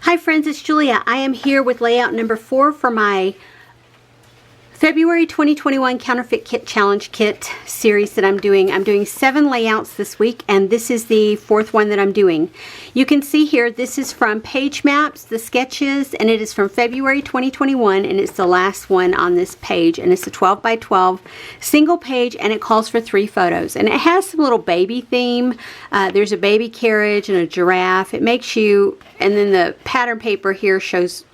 Hi friends, it's Julia. I am here with layout number 4 for my February 2021 Counterfeit Kit Challenge Kit series that I'm doing. I'm doing 7 layouts this week, and this is the 4th one that I'm doing. You can see here, this is from Page Maps, the sketches, and it is from February 2021, and it's the last one on this page, and it's a 12 by 12 single page, and it calls for 3 photos. And it has some little baby theme. There's a baby carriage and a giraffe. It makes you, and then the pattern paper here shows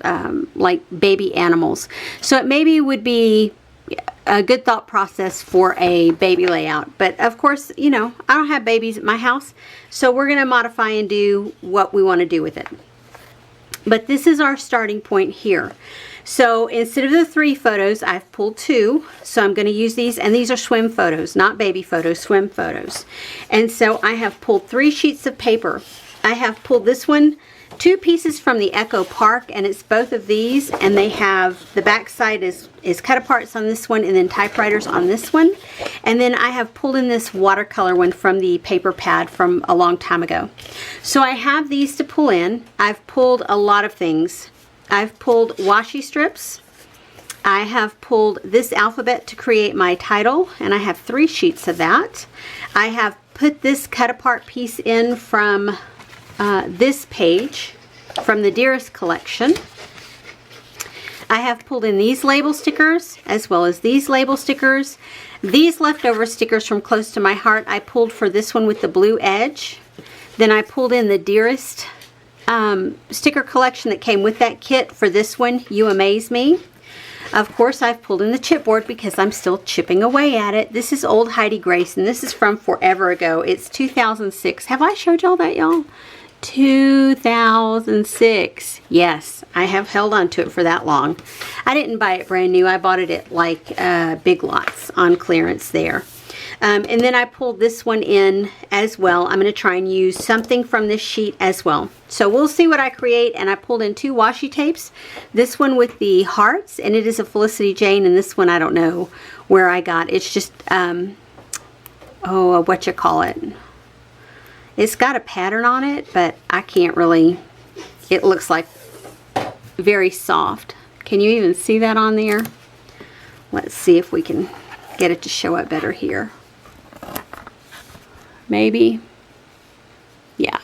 like baby animals. So it maybe would be a good thought process for a baby layout. But of course, you know, I don't have babies at my house, so we're going to modify and do what we want to do with it. But this is our starting point here. So instead of the 3 photos, I've pulled 2. So I'm going to use these, and these are swim photos, not baby photos, swim photos. And so I have pulled 3 sheets of paper. I have pulled this one, 2 pieces from the Echo Park, and it's both of these, and they have, the back side is cut aparts on this one, and then typewriters on this one. And then I have pulled in this watercolor one from the paper pad from a long time ago. So I have these to pull in. I've pulled a lot of things. I've pulled washi strips. I have pulled this alphabet to create my title, and I have 3 sheets of that. I have put this cut apart piece in from this page from the Dearest collection. I have pulled in these label stickers as well as these label stickers. These leftover stickers from Close to My Heart I pulled for this one with the blue edge. Then I pulled in the Dearest sticker collection that came with that kit for this one, You Amaze Me. Of course, I've pulled in the chipboard because I'm still chipping away at it. This is Old Heidi Grace, and this is from forever ago. It's 2006. Have I showed y'all that, y'all? 2006. Yes, I have held on to it for that long. I didn't buy it brand new. I bought it at like Big Lots on clearance there. And then I pulled this one in as well. I'm going to try and use something from this sheet as well. So we'll see what I create. And I pulled in 2 washi tapes. This one with the hearts, and it is a Felicity Jane, and this one I don't know where I got. It's just, what you call it. It's got a pattern on it, but I can't really, it looks like very soft. Can you even see that on there? Let's see if we can get it to show up better here. Maybe. Yeah.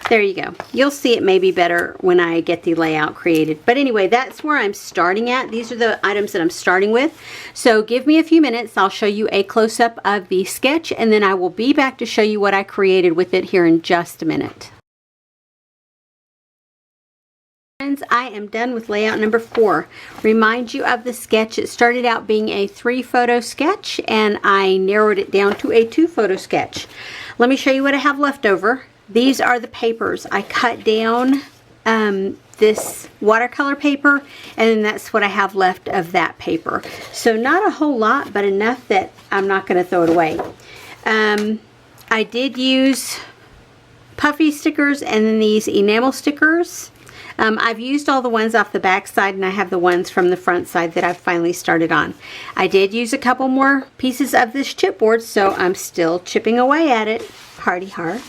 There you go. You'll see it maybe better when I get the layout created. But anyway, that's where I'm starting at. These are the items that I'm starting with. So give me a few minutes. I'll show you a close-up of the sketch, and then I will be back to show you what I created with it here in just a minute. Friends, I am done with layout number 4. Remind you of the sketch. It started out being a 3-photo sketch, and I narrowed it down to a 2-photo sketch. Let me show you what I have left over. These are the papers. I cut down this watercolor paper, and then that's what I have left of that paper. So not a whole lot, but enough that I'm not going to throw it away. I did use puffy stickers and then these enamel stickers. I've used all the ones off the back side, and I have the ones from the front side that I've finally started on. I did use a couple more pieces of this chipboard, so I'm still chipping away at it. Hearty heart.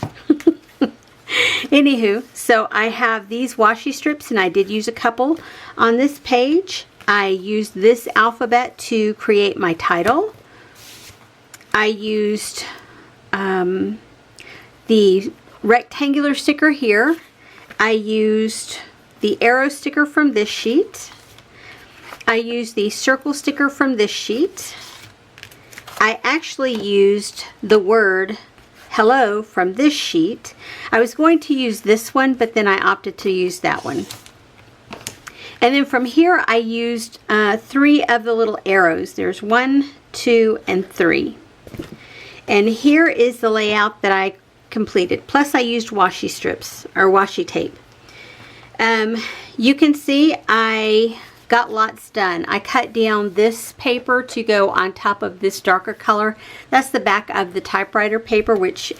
Anywho, so I have these washi strips, and I did use a couple on this page. I used this alphabet to create my title. I used the rectangular sticker here. I used the arrow sticker from this sheet. I used the circle sticker from this sheet. I actually used the word hello from this sheet. I was going to use this one, but then I opted to use that one. And then from here I used 3 of the little arrows. There's 1, 2, and 3. And here is the layout that I completed. Plus I used washi strips or washi tape. You can see I got lots done. I cut down this paper to go on top of this darker color. That's the back of the typewriter paper, which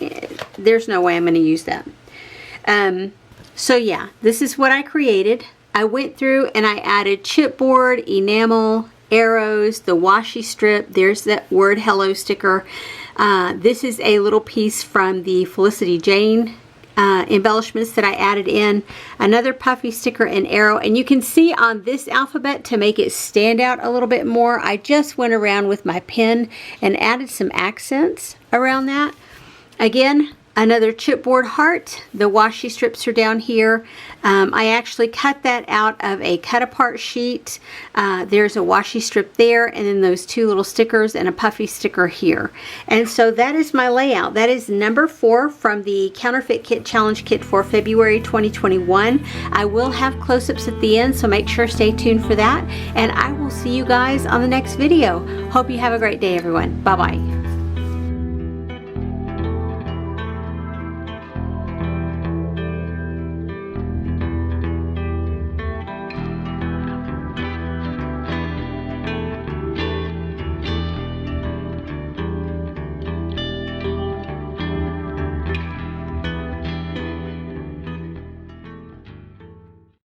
there's no way I'm going to use that. So yeah, this is what I created. I went through and I added chipboard, enamel, arrows, the washi strip. There's that word hello sticker. This is a little piece from the Felicity Jane embellishments that I added in. Another puffy sticker and arrow. And you can see on this alphabet, to make it stand out a little bit more, I just went around with my pen and added some accents around that. Again, another chipboard heart. The washi strips are down here. I actually cut that out of a cut apart sheet. There's a washi strip there, and then those two little stickers and a puffy sticker here. And so that is my layout. That is number 4 from the Counterfeit Kit Challenge Kit for February 2021. I will have close-ups at the end, so make sure stay tuned for that. And I will see you guys on the next video. Hope you have a great day, everyone. Bye-bye.